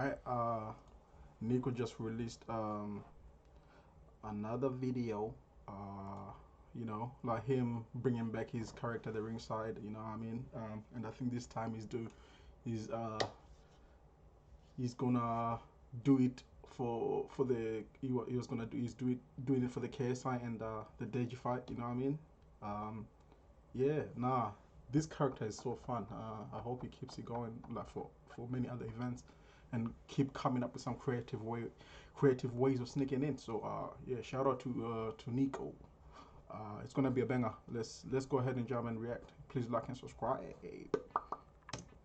Alright, NIKO just released another video, you know, like him bringing back his character the ringside, you know what I mean? And I think this time he's gonna do it for the he was gonna do doing it for the KSI and the Deji fight, you know what I mean? Yeah, nah, this character is so fun. I hope he keeps it going like for many other events, and keep coming up with some creative ways of sneaking in. So yeah, shout out to NIKO. It's gonna be a banger. Let's go ahead and jump and react. Please like and subscribe.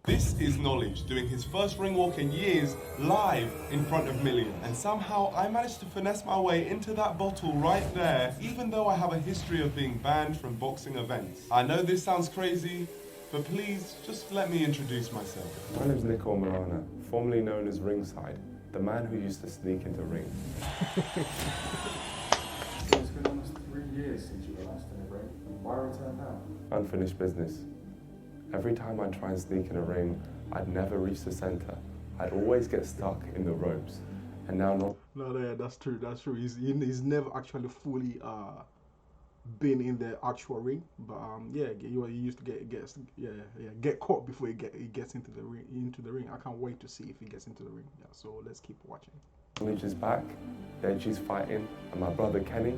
This is Knowledge doing his first ring walk in years live in front of millions. And somehow I managed to finesse my way into that bottle right there, even though I have a history of being banned from boxing events. I know this sounds crazy, but please just let me introduce myself. My name's NIKO Marana, formerly known as Ringside, the man who used to sneak into ring. It's been almost 3 years since you were last in the ring. Why return now? Unfinished business. Every time I'd try and sneak in a ring, I'd never reach the center. I'd always get stuck in the ropes. And now not. No, yeah, that's true. That's true. He's never actually fully been in the actual ring, but yeah, he used to get caught before he gets into the ring. I can't wait to see if he gets into the ring. Yeah, so let's keep watching. Knowledge is back, Deji's fighting, and my brother Kenny.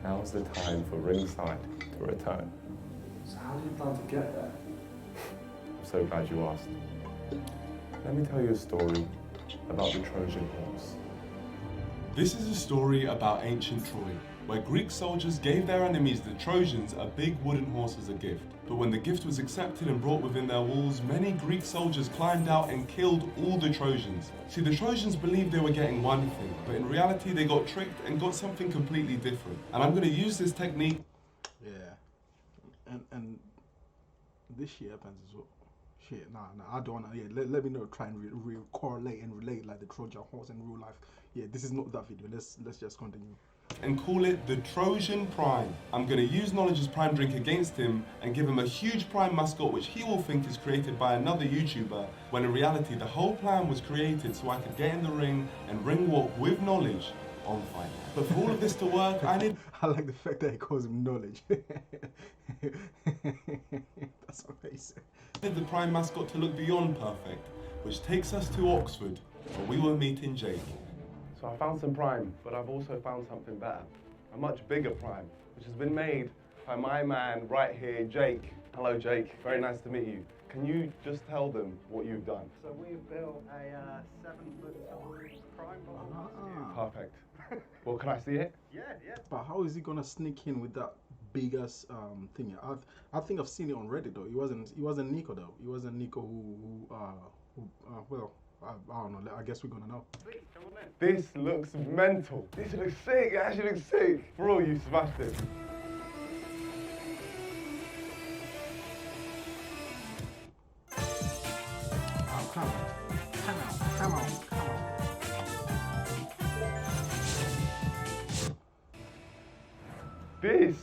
Now's the time for Ringside to return. So how do you plan to get there? I'm so glad you asked. Let me tell you a story about the Trojan horse. This is a story about ancient Troy, where Greek soldiers gave their enemies, the Trojans, a big wooden horse as a gift. But when the gift was accepted and brought within their walls, many Greek soldiers climbed out and killed all the Trojans. See, the Trojans believed they were getting one thing, but in reality they got tricked and got something completely different. And I'm going to use this technique. Yeah, and this shit happens as well. Shit, nah, I don't wanna. Yeah, let me know. Try and correlate and relate like the Trojan horse in real life. Yeah, this is not that video. Let's just continue. And call it the Trojan Prime. I'm going to use Knowledge's Prime drink against him and give him a huge Prime mascot which he will think is created by another YouTuber, when in reality the whole plan was created so I could get in the ring and ring walk with Knowledge on Fight Night. But for all of this to work, I need... I like the fact that he calls him Knowledge. That's amazing. I need the Prime mascot to look beyond perfect, which takes us to Oxford, where we were meeting Jake. So I found some Prime, but I've also found something better. A much bigger Prime, which has been made by my man right here, Jake. Hello, Jake. Very nice to meet you. Can you just tell them what you've done? So we've built a 7-foot tall Prime bottle. Perfect. Well, can I see it? Yeah. But how is he gonna sneak in with that big ass thing? I think I've seen it on Reddit though. It wasn't NIKO though. It wasn't NIKO who well, I don't know. I guess we're gonna know. Sweet, come on in. This looks mental. This looks sick. It actually looks sick. Bro, you smashed it. Oh, come on. This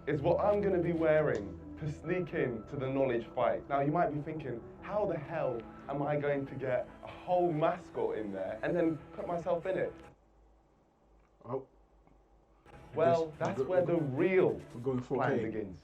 is what I'm going to be wearing to sneak in to the Knowledge fight. Now, you might be thinking, how the hell am I going to get a whole mascot in there and then put myself in it? Oh. Well, that's where the real going 4K. plan begins.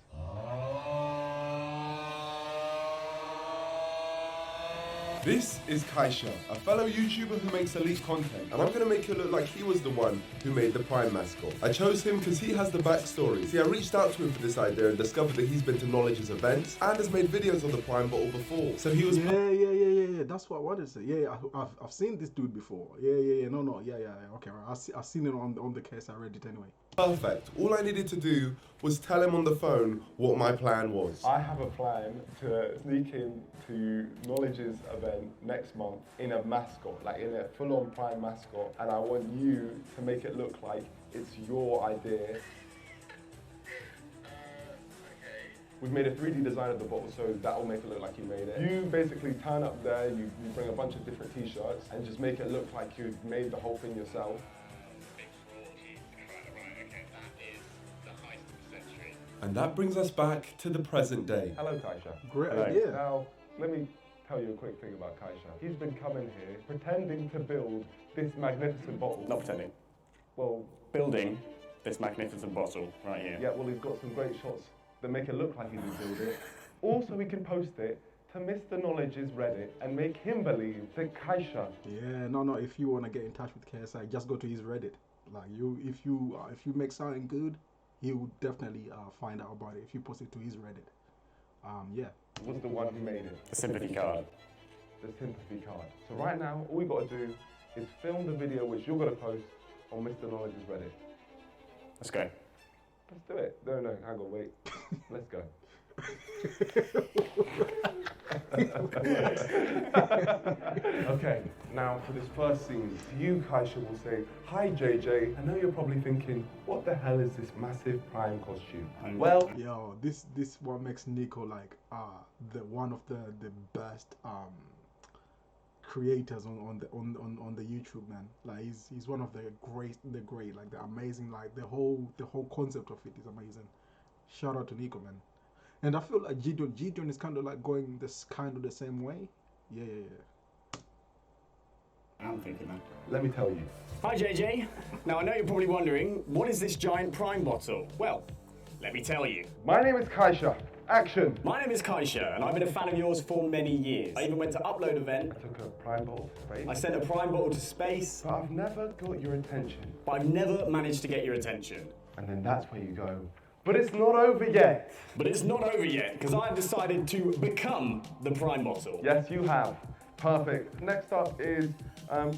This is Kaisha, a fellow YouTuber who makes elite content, and I'm going to make it look like he was the one who made the Prime mascot. I chose him because he has the backstory. See, I reached out to him for this idea and discovered that he's been to Knowledge's events and has made videos of the Prime bottle before. So he was... Yeah. That's what I wanted to say. Yeah, I've seen this dude before. Yeah. No. Yeah. Okay, right. I've seen it on the KSI Reddit anyway. Perfect. All I needed to do was tell him on the phone what my plan was. I have a plan to sneak in to Knowledge's event next month in a mascot, like in a full-on Prime mascot, and I want you to make it look like it's your idea. We've made a 3D design of the bottle, so that will make it look like you made it. You basically turn up there, you bring a bunch of different t-shirts, and just make it look like you've made the whole thing yourself. And that brings us back to the present day. Hello, Kaisha. Great Hello. idea. Now, let me tell you a quick thing about Kaisha. He's been coming here pretending to build this magnificent bottle. Not pretending. Well, Building this magnificent bottle right here. yeah, well, he's got some great shots that make it look like he did build it. Also, we can post it to Mr. Knowledge's Reddit and make him believe that Kaisha. Yeah, no. If you want to get in touch with KSI, just go to his Reddit. Like if you make something good, he will definitely find out about it if you post it to his Reddit. Yeah. Was the one who made it. The sympathy card. The sympathy card. So right now, all we got to do is film the video which you're going to post on Mr. Knowledge's Reddit. Let's go. Let's do it. No, hang on, wait. Let's go. Okay, now for this first scene, you, Kaisha, will say, "Hi, JJ. I know you're probably thinking, what the hell is this massive Prime costume?" Well, Yo, this what makes NIKO like the one of the best creators on the YouTube, man. Like he's one of the great like the amazing, like the whole concept of it is amazing. Shout out to NIKO, man. And I feel like Gideon is kind of like going this kind of the same way. Yeah. I'm thinking that. let me tell you. Hi JJ. Now I know you're probably wondering, what is this giant Prime bottle? Well, let me tell you. My name is Kaisha. Action. My name is Kaisha, and I've been a fan of yours for many years. I even went to Upload event. I took a Prime bottle to space. I sent a Prime bottle to space, But I've never got your attention. but I've never managed to get your attention. And then that's where you go. But it's not over yet. But it's not over yet, because I've decided to become the Prime bottle. Yes, you have. Perfect. Next up is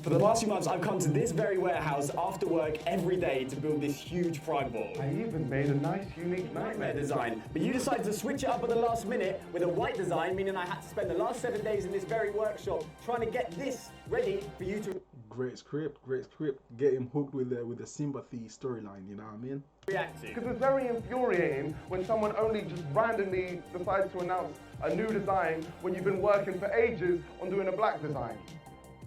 For the past few months, I've come to this very warehouse after work every day to build this huge Prime bottle. I even made a nice, unique Nightmare design, but you decided to switch it up at the last minute with a white design, meaning I had to spend the last 7 days in this very workshop trying to get this ready for you to Great script. Get him hooked with the sympathy storyline. You know what I mean? react to. Because it's very infuriating when someone only just randomly decides to announce a new design when you've been working for ages on doing a black design.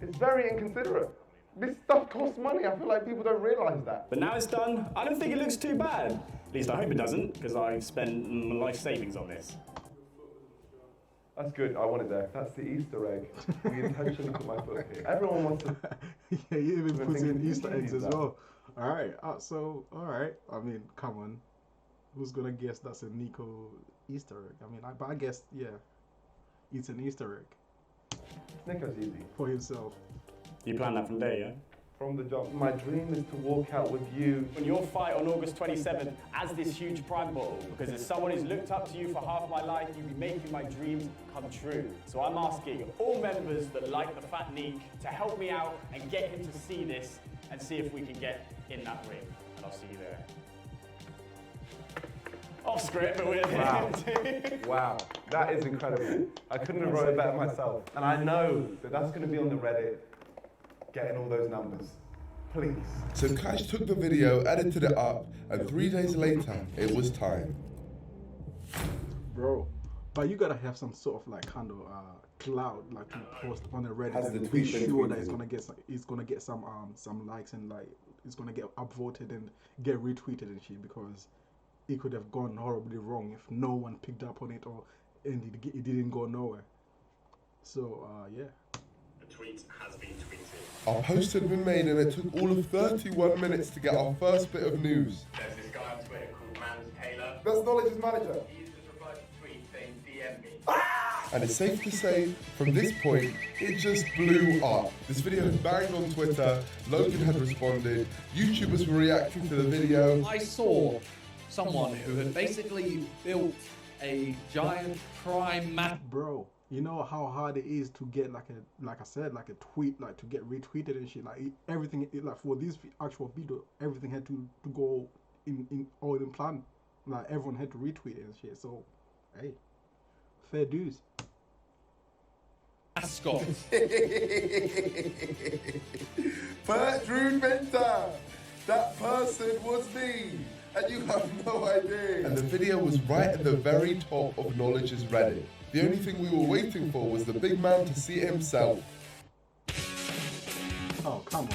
It's very inconsiderate. This stuff costs money. I feel like people don't realise that. But now it's done, I don't think it looks too bad. At least I hope it doesn't, because I've spent my life savings on this. That's good. I want it there. That's the Easter egg. We intentionally put my foot here. Everyone wants to. Yeah, you even I've puts been in thinking Easter eggs of as that. well. All right. I mean, come on. Who's gonna guess that's a NIKO Easter egg? I mean, I guess yeah, it's an Easter egg Snickers easy. for himself. You planned that from day, yeah? From the jump. My dream is to walk out with you. On your fight on August 27th as this huge Prime bottle, because as someone who's looked up to you for half my life, you'll be making my dreams come true. So I'm asking all members that like the Fat Neek to help me out and get him to see this and see if we can get in that ring. And I'll see you there. Off script, but we're Wow. there. Wow, that is incredible. I couldn't have wrote it better myself. And I know that that's going to be on the Reddit, getting all those numbers. Please. So Cash took the video, edited it up, and 3 days later, it was time. Bro, but you gotta have some sort of like kind of cloud like to post on the Reddit Has the and be tweet been sure that tweeted? it's gonna get some likes and like it's gonna get upvoted and get retweeted and shit, because it could have gone horribly wrong if no one picked up on it and it didn't go nowhere. So yeah. The tweet has been tweeted. Our post had been made and it took all of 31 minutes to get our first bit of news. There's this guy on Twitter called Mans Taylor. That's Knowledge's manager. He used to reply to tweet saying DM me. And it's safe to say, from this point, it just blew up. This video had banged on Twitter, Logan had responded, YouTubers were reacting to the video. I saw someone who had basically built a giant prime map. Bro, you know how hard it is to get like a tweet like to get retweeted and shit. Like everything like for this actual video, everything had to go in all in plan. Like everyone had to retweet it and shit. So hey, fair dues. Mascot. Bertrand Venter! That person was me! And you have no idea! And the video was right at the very top of Knowledge's Reddit. The only thing we were waiting for was the big man to see it himself. Oh come on,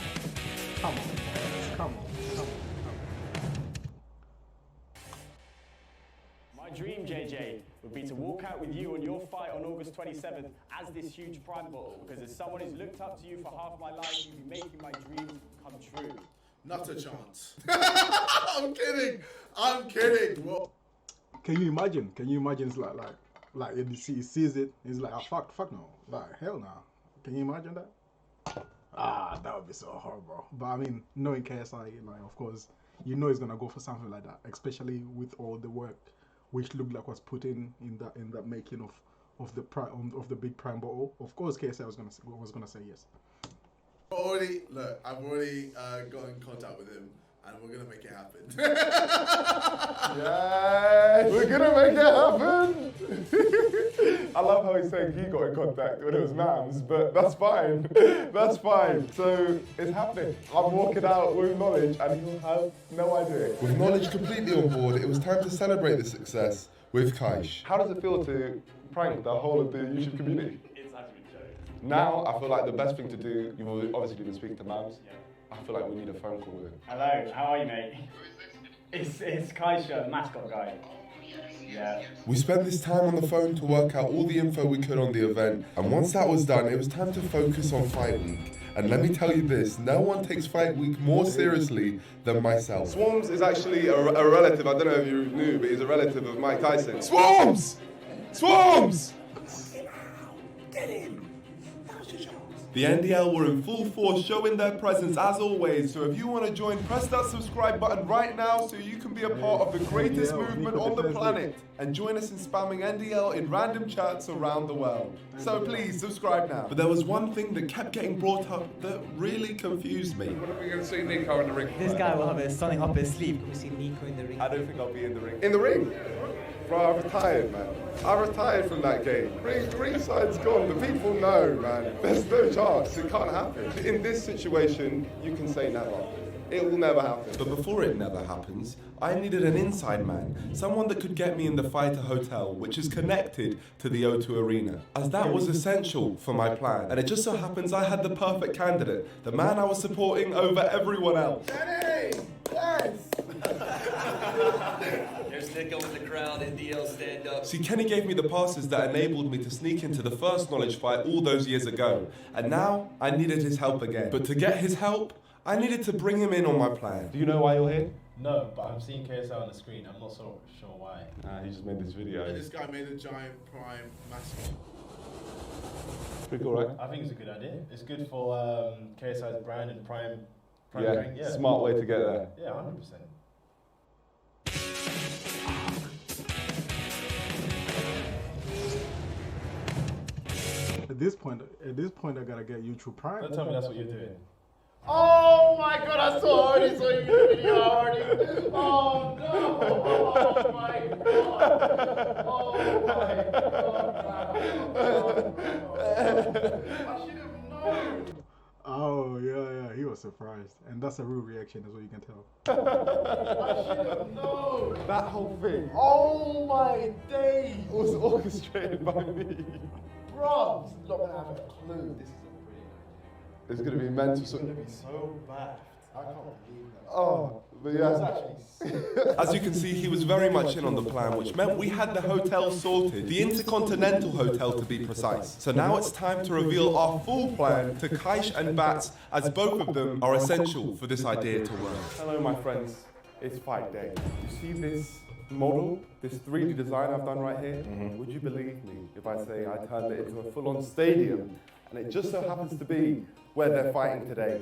come on, come on. My dream, JJ, would would be to walk out with you on your fight on August 27th as this huge prime bottle. Because as someone who's looked up to you for half my life, you'd be making my dreams come true. Not a chance. I'm kidding. What? Can you imagine? It's like he sees it. He's like, fuck no, like hell no. Can you imagine that? That would be so horrible. But I mean, knowing KSI, like of course, you know he's gonna go for something like that, especially with all the work which looked like was put in that making of the big prime bottle. Of course, KSI was gonna say yes. I've already got in contact with him, and we're gonna make it happen. Yes, we're gonna make it happen. I love how he's saying he got in contact when it was Mams, but that's fine. That's fine. So it's happening. I'm walking out with knowledge, and he'll have no idea. With knowledge completely on board, it was time to celebrate the success with Kaish. How does it feel to prank the whole of the YouTube community? It's actually a joke. Now I feel like the best thing to do. You've obviously been speaking to Mams. I feel like we need a phone call with him. Hello, how are you, mate? It's Kaisha, the mascot guy. Yeah. We spent this time on the phone to work out all the info we could on the event, and once that was done, it was time to focus on Fight Week. And let me tell you this, no one takes Fight Week more seriously than myself. Swarms is actually a relative, I don't know if you knew, but he's a relative of Mike Tyson. Swarms! Swarms! Get in! The NDL were in full force, showing their presence as always. So if you want to join, press that subscribe button right now so you can be a part of the greatest movement on the planet. And join us in spamming NDL in random chats around the world. So please, subscribe now. But there was one thing that kept getting brought up that really confused me. When are we going to see NIKO in the ring? This guy will have a something up his sleeve. Can we see NIKO in the ring? I don't think I'll be in the ring. In the ring? Bro, I retired, man. I retired from that game. Ringside's gone. The people know, man. There's no chance. It can't happen. In this situation, you can say never. It will never happen. But before it never happens, I needed an inside man, someone that could get me in the Fighter Hotel, which is connected to the O2 Arena, as that was essential for my plan. And it just so happens I had the perfect candidate, the man I was supporting over everyone else. Kenny! Yes! There's NIKO in the crowd, NDL stand up. See, Kenny gave me the passes that enabled me to sneak into the first knowledge fight all those years ago. And now, I needed his help again. But to get his help, I needed to bring him in on my plan. Do you know why you're here? No, but I'm seeing KSI on the screen. I'm not so sure why. He just made this video. This guy made a giant prime mascot. Pretty cool, right? I think it's a good idea. It's good for KSI's brand and prime Yeah, drink. Yeah, smart way to get there. Yeah, 100%. At this point, I gotta get YouTube Prime. Don't tell me that's what you're doing. Oh my god, I already saw you in the video already. Oh no! Oh my god! Oh my god! I should have known! Oh yeah, he was surprised, and that's a real reaction, is what you can tell. I should have known! That whole thing Oh my days! was orchestrated by me. Bro, I'm not gonna have a clue. This is a brilliant idea. It's going to be mental. It's gonna be so bad. I can't believe that. Oh, but It's yeah. actually sick. As you can see, he was very much in on the plan, which meant we had the hotel sorted, the Intercontinental Hotel to be precise. So now it's time to reveal our full plan to Kaish and Bats, as both of them are essential for this idea to work. Hello, my friends. It's fight day. You see this model, this 3D design I've done right here? Would you believe me if I say I turned it into a full-on stadium, and it just so happens to be where they're fighting today?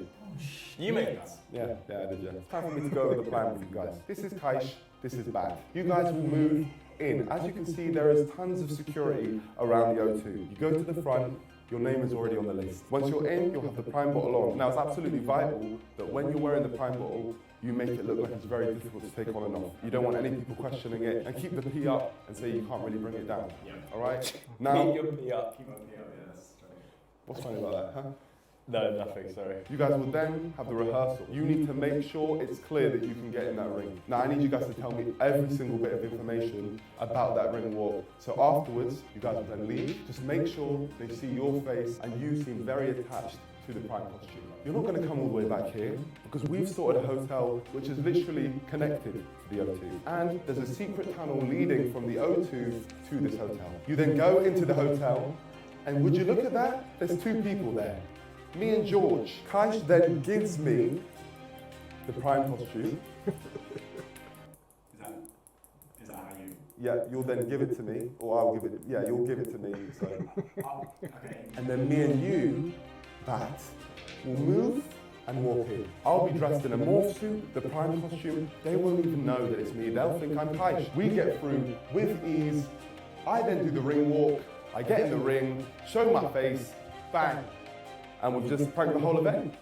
You made that. Yeah, I did, yeah. It's time for me to go over the plan with you guys. This is Kaish, this is Bat. You guys will move in. As you can see, there is tons of security around the O2. You go to the front, your name is already on the list. Once you're in, you'll have the prime bottle on. Now, it's absolutely vital that when you're wearing the prime bottle, you make it look like it's very difficult to take on and off. You don't want any people questioning it, and keep the P up and say you can't really bring it down. Yeah. All right? Now, Keep your P up. Keep your P up. Yeah, that's funny. what's funny about that, huh? No, nothing, sorry. You guys will then have the rehearsal. You need to make sure it's clear that you can get in that ring. Now I need you guys to tell me every single bit of information about that ring walk. So afterwards, you guys will then leave. Just make sure they see your face and you seem very attached to to the prime costume. You're not going to come all the way back here because we've sorted a hotel which is literally connected to the O2. And there's a secret tunnel leading from the O2 to this hotel. You then go into the hotel, and would you look at that? There's two people there. Me and George. Kaish then gives me the prime costume. Is that how you? Yeah, you'll then give it to me, or I'll give it. Yeah, you'll give it to me. So. Okay. And then me and you, Bat, will move and walk in. I'll be dressed in a morph suit, the prime costume. They won't even know that it's me. They'll think I'm Kaish. We get through with ease. I then do the ring walk. I get in the ring, show my face, bang, and we've just pranked the whole event.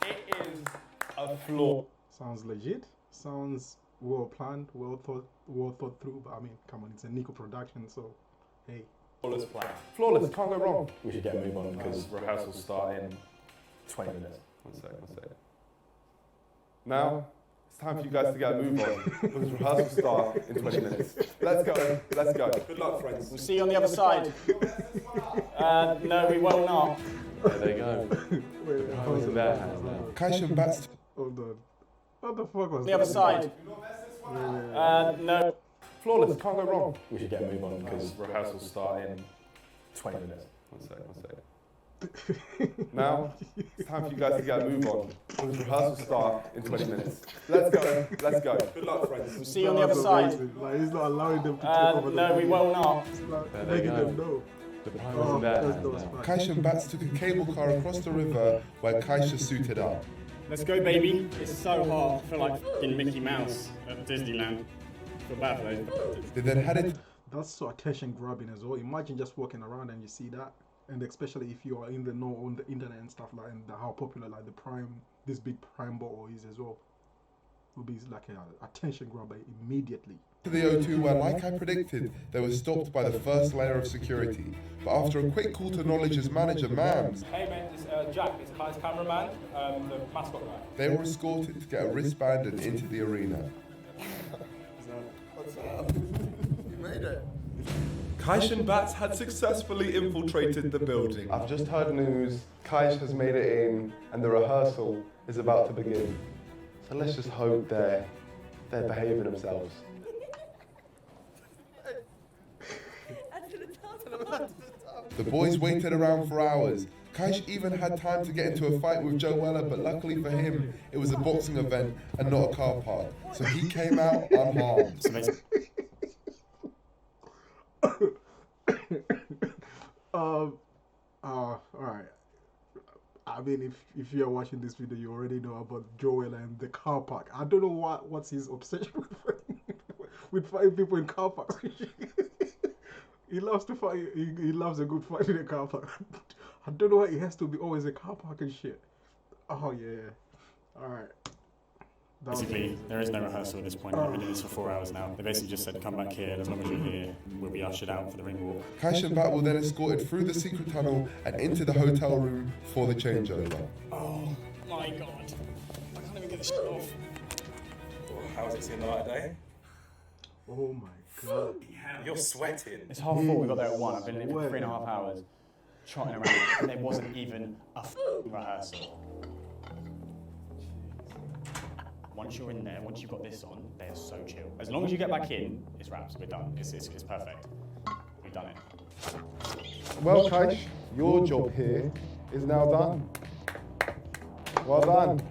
It is a flaw. Sounds legit. Sounds well planned, well thought through. But I mean, come on, it's a NIKO production, so hey. Flawless plan. Flawless, can't go wrong. We should get a move on because rehearsals start in 20 minutes. One sec. Now, it's time for you guys to get a move on because rehearsals start in 20 minutes. Let's go. Good luck, friends. We'll see you on the other side. No, we will not. There you go. Hold on. Kaish and Bats. Hold on. What the fuck was The other side. No. Flawless, can't go wrong. We should get a move on because rehearsals start in 20 minutes. One sec. Now, it's time for you guys to get a move on because rehearsals start in 20 minutes. Let's go. Good luck, friends. We'll see you on the other side. Like, he's not allowing them to take over no, we will not. It's like making them know. Kaish and Bats took a cable car across the river where Kaish is suited up. Let's go, baby. It's so hot. I feel like f***ing Mickey Mouse at Disneyland. I feel bad for those. They then headed. That's so attention grabbing as well. Imagine just walking around and you see that, and especially if you are in the know on the internet and stuff like, and how popular like the prime, this big prime bottle is as well, will be like an attention grabber immediately. To the O2 where, like I predicted, they were stopped by the first layer of security. But after a quick call to Knowledge's manager, Mams, Hey mate, it's Jack, it's Kai's cameraman, the mascot guy. they were escorted to get a wristband and into the arena. What's up? You made it. Kaish and Bats had successfully infiltrated the building. I've just heard news, Kaish has made it in, and the rehearsal is about to begin. So let's just hope they're behaving themselves. The boys waited around for hours. Kaish even had time to get into a fight with Joe Weller, but luckily for him, it was a boxing event and not a car park. So he came out unharmed. Alright. I mean, if you're watching this video, you already know about Joel and the car park. I don't know what's his obsession with fighting people in car parks. He loves to fight. He loves a good fight in a car park. I don't know why it has to be always a car park and shit. Oh yeah. Alright. Basically, there is no rehearsal at this point. I've been doing this for 4 hours now. They basically just said, come back here, as long as you're here, we'll be ushered out for the ring walk. Kaish and Bat were then escorted through the secret tunnel and into the hotel room for the changeover. Oh my god. I can't even get this shit off. How was it seeing the light of day? Oh my god. You're sweating. It's half 4, we got there at 1. I've been in it for 3.5 hours, trotting around, and there wasn't even a rehearsal. Once you're in there, once you've got this on, they're so chill. As long as you get back in, it's wraps. We're done. It's perfect. We've done it. Well, Kaish, your job here is now done. Well done.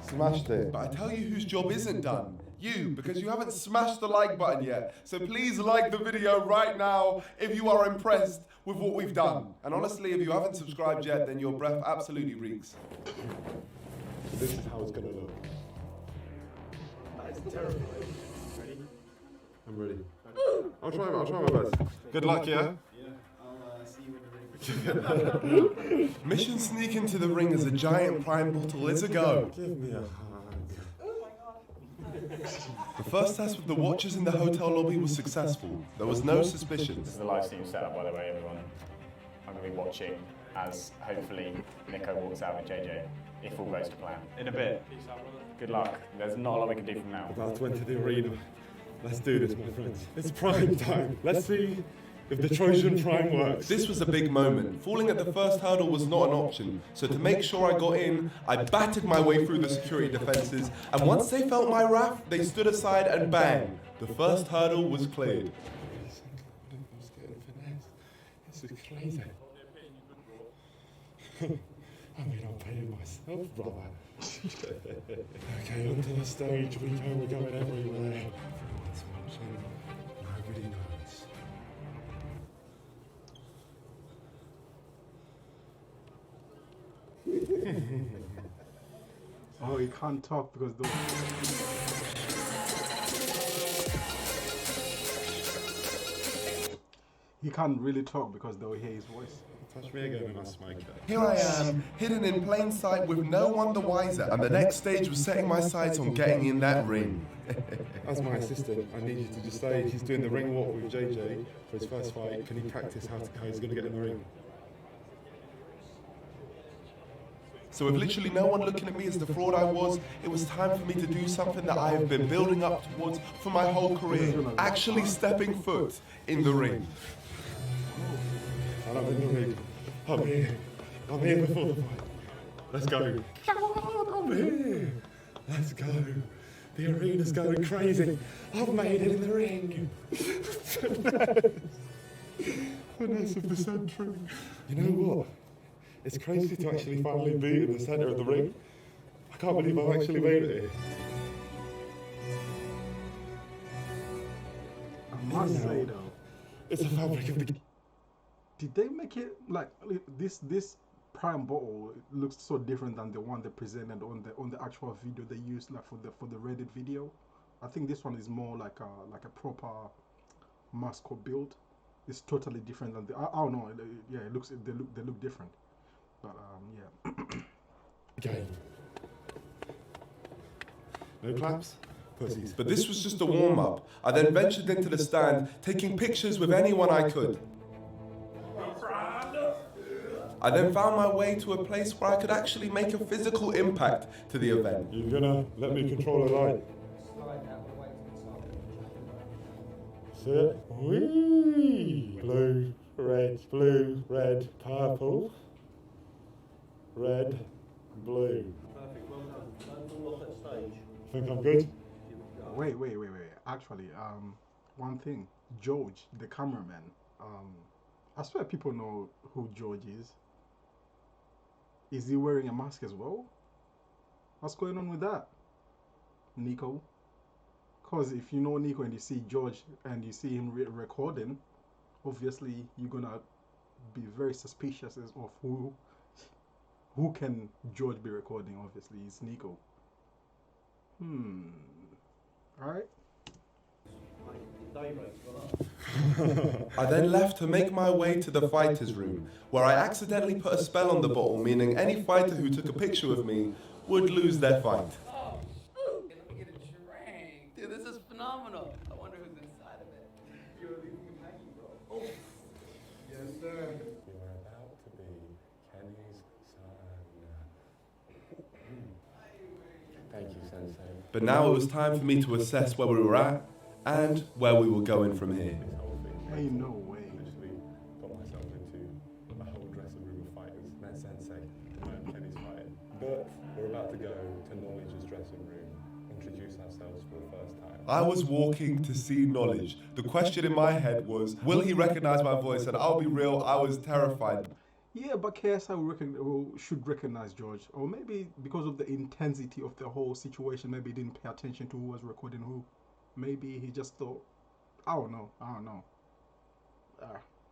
Smashed it. But I tell you whose job isn't done. You, because you haven't smashed the like button yet. So please like the video right now if you are impressed with what we've done. And honestly, if you haven't subscribed yet, then your breath absolutely reeks. This is how it's gonna look. That's terrible. Ready? I'm ready. I'll try my best. Good luck, yeah? I'll see you in the ring. Mission sneak into the ring as a giant prime bottle is a go. Give me a hug. The first test with the watchers in the hotel lobby was successful. There was no suspicions. This is the live stream setup, by the way, everyone. I'm going to be watching as, hopefully, NIKO walks out with JJ, if all goes to plan. In a bit. Good luck. There's not a lot we can do from now. About to enter the arena. Let's do this, my friends. It's prime time. Let's see if the Trojan Prime works. This was a big moment. Falling at the first hurdle was not an option, so to make sure I got in, I battered my way through the security defences, and once they felt my wrath, they stood aside and bang, the first hurdle was cleared. This is crazy. I mean, I'm paying myself, brother. Okay, onto the stage we go, we're going everywhere. Everyone's watching, nobody knows. Oh, he can't talk because the... He can't really talk because they'll hear his voice. Touch me again and I smoke it. Here I am, hidden in plain sight with no one the wiser, and the next stage was setting my sights on getting in that ring. As my assistant, I need you to just say he's doing the ring walk with JJ for his first fight. Can he practice how he's going to get in the ring? So with literally no one looking at me as the fraud I was, it was time for me to do something that I have been building up towards for my whole career, actually stepping foot in the ring. And I'm in the ring. I'm here. I'm here before the fight. Let's go. Come on, I'm here. Let's go. The arena's going crazy. I've made it in the ring. Finesse of the century. You know what? It's crazy to actually finally be in the centre of the ring. I can't believe I've actually made it here. I must say though, It's a fabric of the... did they make it like this prime bottle looks so different than the one they presented on the actual video they used like for the Reddit video? I think this one is more like a proper mascot build. It's totally different than the I don't know. Yeah, they look different. But yeah. Okay. No claps? Pussies. But this was just a warm-up. I then ventured into the stand, taking pictures with anyone I could. I then found my way to a place where I could actually make a physical impact to the event. You're gonna let me control the light. Sit. Whee! Blue, red, purple. Red, blue. Perfect, well done. Don't fall off at stage. Think I'm good? Wait. Actually, one thing, George, the cameraman. I swear people know who George is. Is he wearing a mask as well? What's going on with that, NIKO? Because if you know NIKO and you see George and you see him recording, obviously you're gonna be very suspicious of who can George be recording. Obviously it's NIKO. Alright. I then left to make my way to the fighter's room, where I accidentally put a spell on the bottle, meaning any fighter who took a picture with me would lose their fight. Oh, let me get a drink. Dude, this is phenomenal. I wonder who's inside of it. You're leaving me hanging, bro. Oh. Yes, sir. You are about to be Kenny's son. Thank you, Sensei. But now it was time for me to assess where we were at and where we were going from here. This whole thing. Ain't no way. Literally got myself into a whole dressing room of fighters. Met Sensei, and Kenny's fighting. But we're about to go to Knowledge's dressing room, introduce ourselves for the first time. I was walking to see Knowledge. The question in my head was, will he recognize my voice? And I'll be real, I was terrified. Yeah, but KSI should recognize George. Or maybe because of the intensity of the whole situation, maybe he didn't pay attention to who was recording who. Maybe he just thought, I don't know.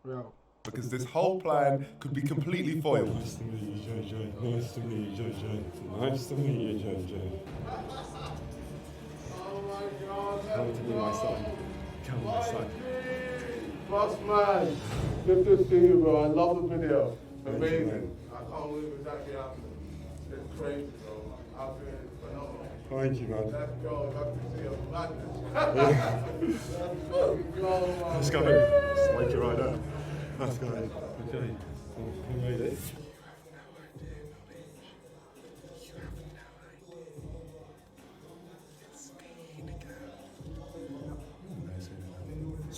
Well. Because this whole plan could be completely foiled. Nice to meet you, JJ. Nice to meet you, JJ. Nice to meet you, JJ. Oh my God. Come to be my son. Come my son. Boss man, good to see you, bro. I love the video. Thank you, Amazing. man. I can't believe it's actually happening. It's crazy, bro. I've been phenomenal. Thank you, man. Let's go. Got to see your madness. Let's go. Let's make it right up. Let's go. Okay. We made it.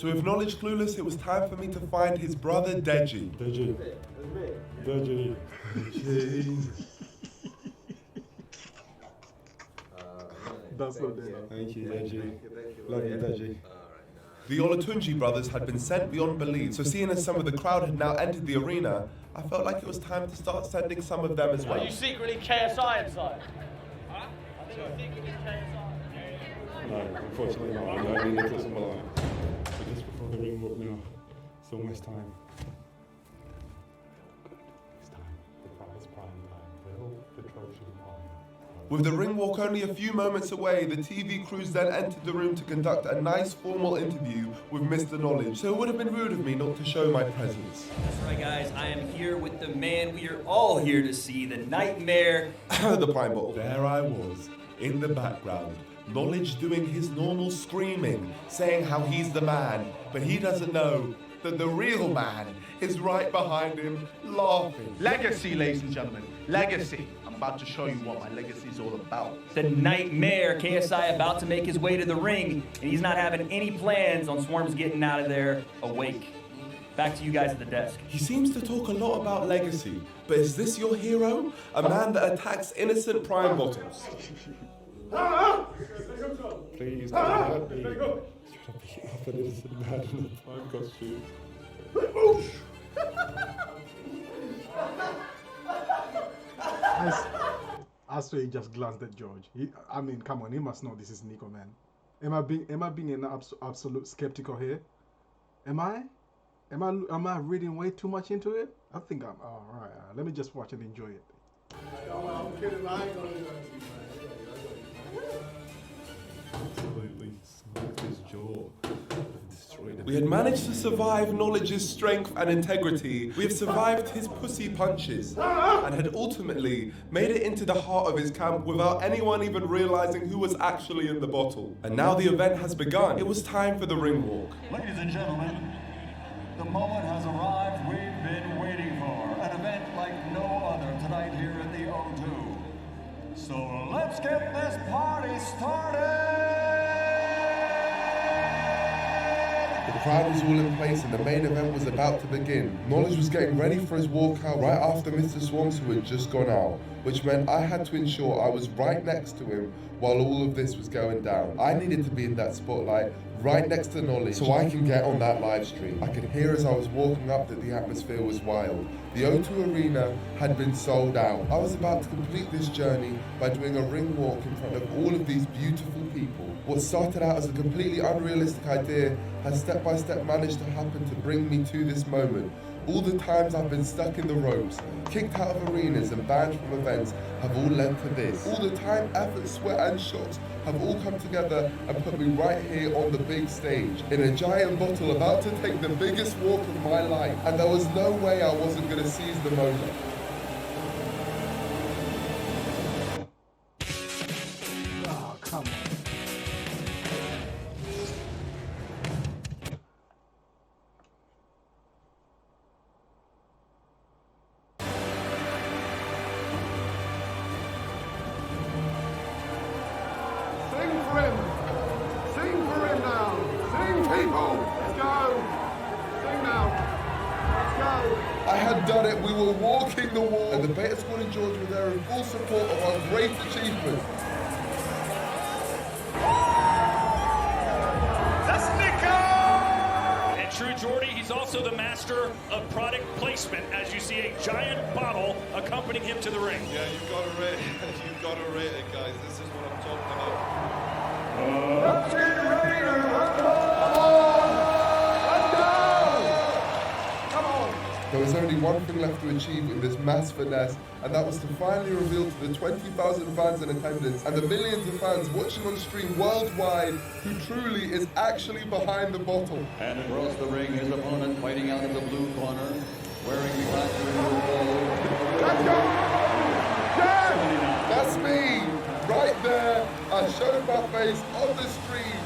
So with knowledge clueless, it was time for me to find his brother Deji. Deji. Deji. That's not there. Thank you, Deji. Love you, Deji. The Olatunji brothers had been sent beyond belief, so seeing as some of the crowd had now entered the arena, I felt like it was time to start sending some of them as well. Are you secretly KSI inside? Huh? I think you're secretly KSI. No, unfortunately not. I'm only Nicholas and Malone. But just before the ring walk now, it's almost time. It's time. The prize prime time. Will the trophy on? With the ring walk only a few moments away, the TV crews then entered the room to conduct a nice formal interview with Mr. Knowledge, so it would have been rude of me not to show my presence. That's right, guys. I am here with the man we are all here to see, the Nightmare. The pine bottle. There I was, in the background. Knowledge doing his normal screaming, saying how he's the man, but he doesn't know that the real man is right behind him, laughing. Legacy, ladies and gentlemen. Legacy. I'm about to show you what my legacy is all about. The Nightmare, KSI, about to make his way to the ring, and he's not having any plans on Swarms getting out of there awake. Back to you guys at the desk. He seems to talk a lot about legacy, but is this your hero? A man that attacks innocent prime bottles. Please, don't hurt me. Should I beat up an innocent man in a prime costume? I swear he just glanced at George. I mean, come on, he must know this is NIKO, man. Am I being an absolute skeptical here? Am I reading way too much into it? I think I'm. All right. Let me just watch and enjoy it. I'm kidding. I ain't gonna do that to you, man. Absolutely smoked his jaw. Destroyed him. We had managed to survive Knowledge's strength and integrity. We have survived his pussy punches and had ultimately made it into the heart of his camp without anyone even realizing who was actually in the bottle. And now the event has begun. It was time for the ring walk. Ladies and gentlemen, the moment has arrived we've been waiting for. An event like no other tonight here at the O2. So let's get this party started! The crowd was all in place and the main event was about to begin. Knowledge was getting ready for his walkout right after Mr. Swans, who had just gone out, which meant I had to ensure I was right next to him while all of this was going down. I needed to be in that spotlight right next to Knowledge so I can get on that live stream. I could hear as I was walking up that the atmosphere was wild. The O2 Arena had been sold out. I was about to complete this journey by doing a ring walk in front of all of these beautiful people. What started out as a completely unrealistic idea has step by step managed to happen to bring me to this moment. All the times I've been stuck in the ropes, kicked out of arenas and banned from events have all led to this. All the time, effort, sweat and shots have all come together and put me right here on the big stage, in a giant bottle about to take the biggest walk of my life. And there was no way I wasn't going to seize the moment. Oh, come on. I had done it, we were walking the walk, and the Beta Squad and George were there in full support of our great achievement. That's NIKO! And true Jordy, he's also the master of product placement, as you see a giant bottle accompanying him to the ring. Yeah, you've got to rate it. You've got to rate it, guys. This is what I'm talking about. Let's get ready to rumble! There was only one thing left to achieve in this mass finesse, and that was to finally reveal to the 20,000 fans in attendance and the millions of fans watching on stream worldwide who truly is actually behind the bottle. And across the ring, his opponent fighting out of the blue corner, wearing the black and gold. That's me, right there. I showed my face on the stream.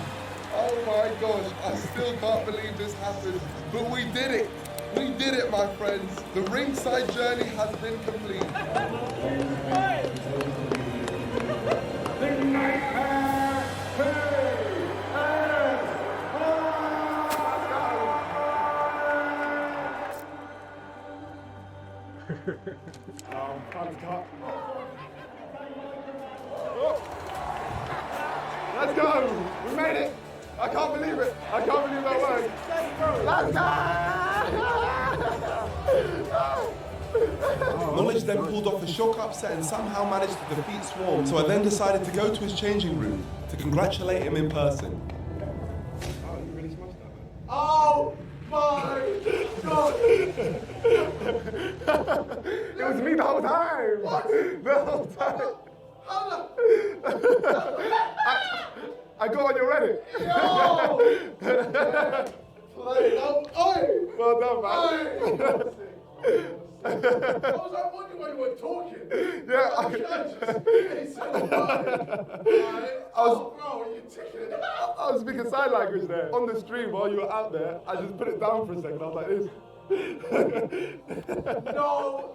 Oh my gosh, I still can't believe this happened, but we did it. We did it, my friends. The ringside journey has been complete. Time to cut. Oh. Let's go! We made it! I can't believe it! I can't believe that worked! Let's go! Knowledge then pulled off a shock upset and somehow managed to defeat Swarm, so I then decided to go to his changing room to congratulate him in person. Oh, you really smashed that, man. Oh my God! It was me the whole time! What? The whole time! I got on your Reddit. Yo! Well done, man. I was like wondering why you weren't talking. Yeah. Bro, you ticking? I was speaking sign language there. On the stream while you were out there, I just put it down for a second. I was like this. No!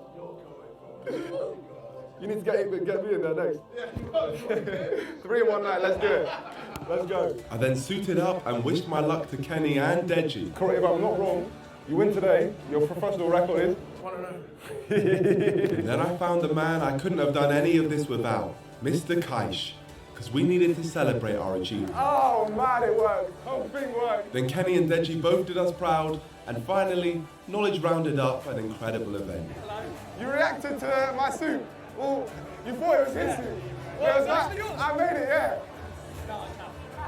You need to get me in there next. 3 in 1 night, let's do it. Let's go. I then suited up and wished my luck to Kenny and Deji. Correct, if I'm not wrong, you win today. Your professional record is 1-0. Then I found the man I couldn't have done any of this without, Mr. Kaish, because we needed to celebrate our achievement. Oh man, it worked. Whole thing worked. Then Kenny and Deji both did us proud, and finally, Knowledge rounded up an incredible event. You reacted to my suit. Well, you thought it was his suit. It was not. I made it, yeah.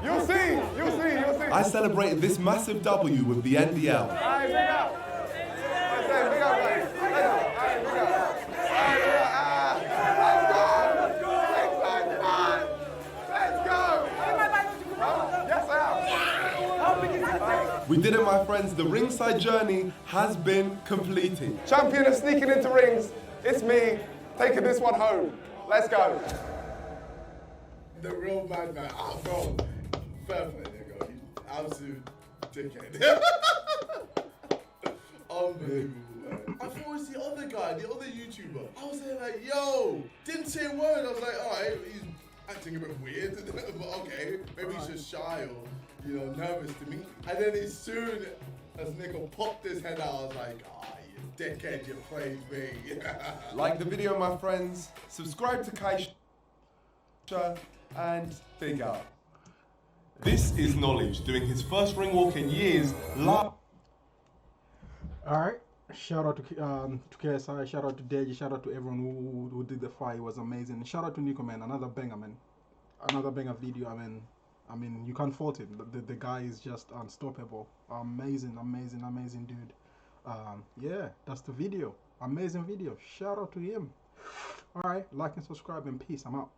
You'll see, you'll see, you'll see. I celebrated this massive W with the NDL. Alright, big up. Big up, guys. Big up. Let's go. Yes, I am. We did it, my friends. The ringside journey has been completed. Champion of sneaking into rings. It's me, taking this one home. Let's go. The real madman. Oh, bro. Fair play, nigga. He's absolute dickhead. Unbelievable, man. I thought it was the other guy, the other YouTuber. I was there like, yo, didn't say a word. I was like, alright, he's acting a bit weird, but okay, maybe he's just shy or, you know, nervous to me. And then as soon as NIKO popped his head out, I was like, you dickhead, you played me. Like the video, my friends. Subscribe to Kaish and big up. This is Knowledge doing his first ring walk in years. All right. Shout out to KSI. Shout out to Deji. Shout out to everyone who did the fight. It was amazing. Shout out to NIKO, man. Another banger, man. Another banger video. I mean, you can't fault it. The guy is just unstoppable. Amazing, amazing, amazing dude. Yeah, that's the video. Amazing video. Shout out to him. All right, like and subscribe and peace. I'm out.